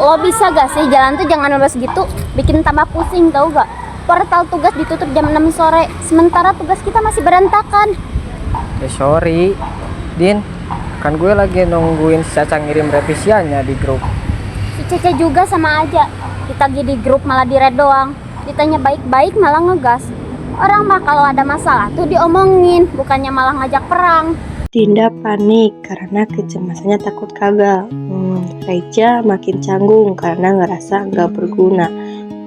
Lo bisa gak sih jalan tuh jangan bebas gitu, bikin tambah pusing tau gak? Portal tugas ditutup jam 6 sore, sementara tugas kita masih berantakan. Sorry, Din. Kan gue lagi nungguin si Caca ngirim revisiannya di grup. Si Cece juga sama aja. Kita lagi di grup malah di red doang. Ditanya baik-baik malah ngegas. Orang mah kalau ada masalah tuh diomongin, bukannya malah ngajak perang. Dinda panik karena kecemasannya takut gagal. Reja makin canggung karena ngerasa nggak berguna.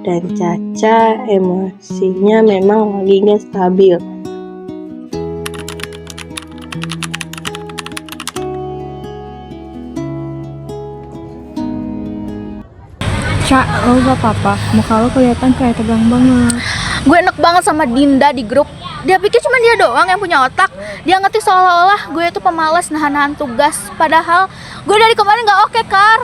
Dan Caca emosinya memang lagi nggak stabil. Cak, lo gak apa-apa, muka lo kelihatan kayak tegang banget. Gue enak banget sama Dinda di grup. Dia pikir cuma dia doang yang punya otak. Dia ngetik seolah-olah gue itu pemalas nahan-nahan tugas. Padahal gue dari kemarin gak oke, Kar.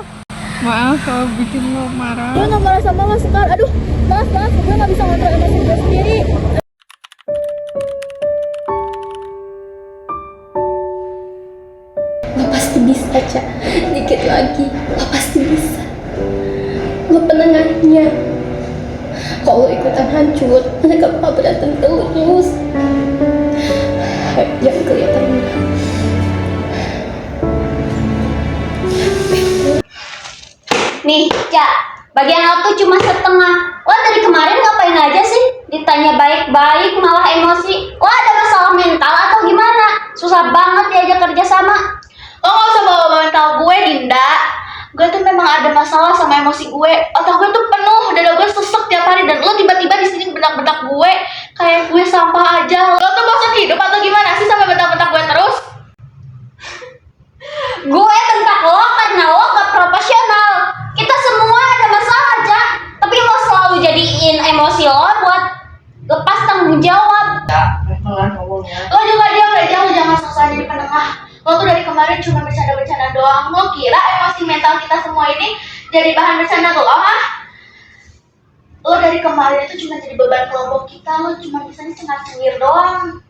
Maaf kalau bikin lo marah. Gue gak marah sama lo, Sekar. Aduh, maaf, gue gak bisa ngontrol emosi gue sendiri. Lo pasti bisa, Ca. Dikit lagi, lo pasti bisa. Lo penengahnya. Kalau ikutan hancur, mereka bakal berantem terus. Jangan kelihatan. Nih, Cak, bagian lo tuh cuma setengah. Lo dari kemarin ngapain aja sih? Ditanya baik-baik malah emosi. Lo ada masalah mental atau gimana? Susah banget diajak kerja sama. Lo gak usah bawa mental gue, Dinda. Gue tuh memang ada masalah sama emosi gue. Otak gue tuh penuh, dada gue sesek tiap hari. Dan lo tiba-tiba di sini benak-benak gue kayak gue sampah aja. Lo tuh bosan hidup atau gimana sih sampai bentak-bentak gue terus? Gue bentak lo karena lo gak profesional. Kita semua ada masalah aja, tapi lo selalu jadiin emosi lo buat lepas tanggung jawab. Lo juga diam aja, lo jangan susah jadi penengah. Lo tuh dari kemarin cuma bercanda-bercanda doang. Lo kira emosi mental kita semua ini jadi bahan bercanda lo, ah? Lo dari kemarin itu cuma jadi beban kelompok kita. Lo cuma bisanya cengar-cengir doang.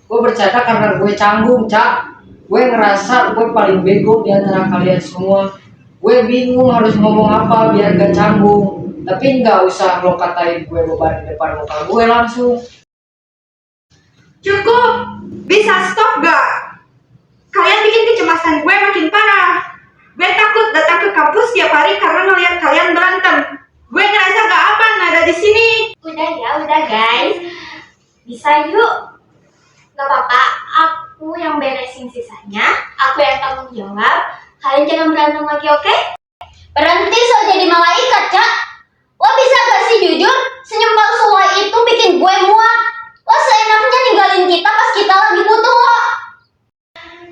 Gue bercanda karena gue canggung, Cak. Gue ngerasa gue paling bego di antara kalian semua. Gue bingung harus ngomong apa biar gak canggung. Tapi nggak usah lo katain gue beban di depan muka gue langsung. Cukup, bisa stop gak? Kalian bikin kecemasan gue makin parah. Gue takut datang ke kampus tiap hari karena ngeliat kalian berantem. Gue ngerasa gak aman ada di sini. Udah guys. Bisa yuk. Gak apa-apa, aku yang beresin sisanya. Aku yang tanggung jawab. Kalian jangan berantem lagi, oke? Berhenti so jadi malaikat, Cak. Lo bisa gak sih jujur? Senyum palsu lo itu bikin gue muak. Lo seenaknya ninggalin kita pas kita lagi butuh lo.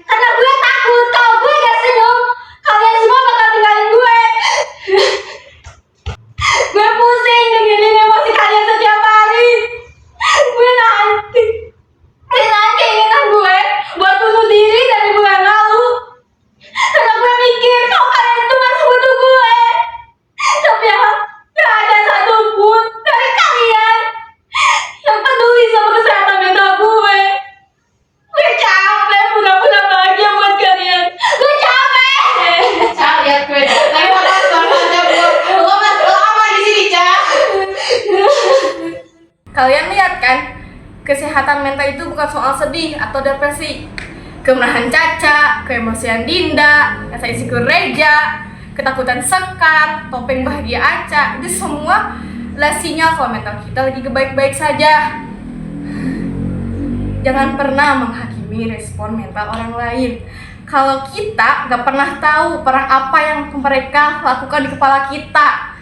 Karena gue takut kalau gue gak senyum, kalian semua bakal tinggalin gue. Gue pusing dengerin emosi kalian setiap hari. Gue nanti keinginan gue buat bunuh diri dari bulan lalu. Karena gue mikir kalau kalian tuh masih butuh gue. Tapi ya, gak ada satupun dari kalian yang peduli sama kesehatan mental gue. Gue capek pura-pura bahagia buat kalian. Gue capek. Cak, lihat gue. Lewat aja gue. Lo masih lama di sini, Cak. Kalian lihat kan? Kesehatan mental itu bukan soal sedih atau depresi. Kemarahan Caca, keemosian Dinda, rasa insecure Reja, ketakutan Sekar, topeng bahagia Aca, itu semua sinyal kalau mental kita lagi baik-baik saja. Jangan pernah menghakimi respon mental orang lain. Kalau kita gak pernah tahu perang apa yang mereka lakukan di kepala kita.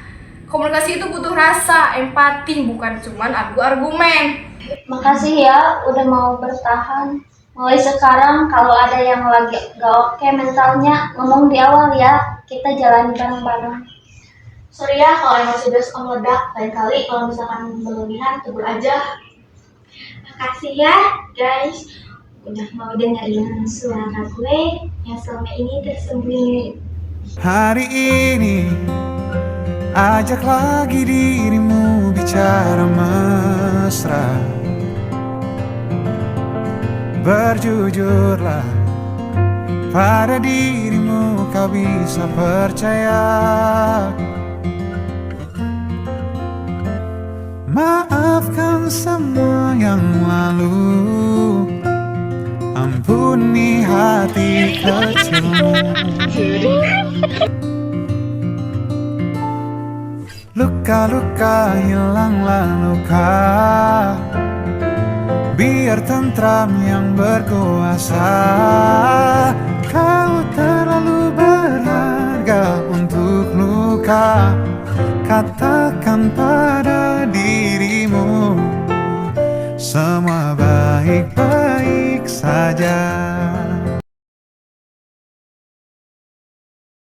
Komunikasi itu butuh rasa, empati, bukan cuman adu argumen. Makasih ya udah mau bertahan. Mulai sekarang kalau ada yang lagi gak oke mentalnya, ngomong di awal ya. Kita jalan bareng-bareng. Sorry ya kalau emosi gue suka meledak. Lain kali kalau misalkan berlebihan, tegur aja. Makasih ya guys udah mau dengerin suara gue yang selama ini tersembunyi. Hari ini ajak lagi dirimu bicara mesra. Berjujurlah pada dirimu kau bisa percaya. Maafkan semua yang lalu, ampuni hati kecilmu. Luka-luka hilanglah luka, biar tentram yang berkuasa. Kau terlalu berharga untuk luka. Katakan pada dirimu semua baik-baik saja.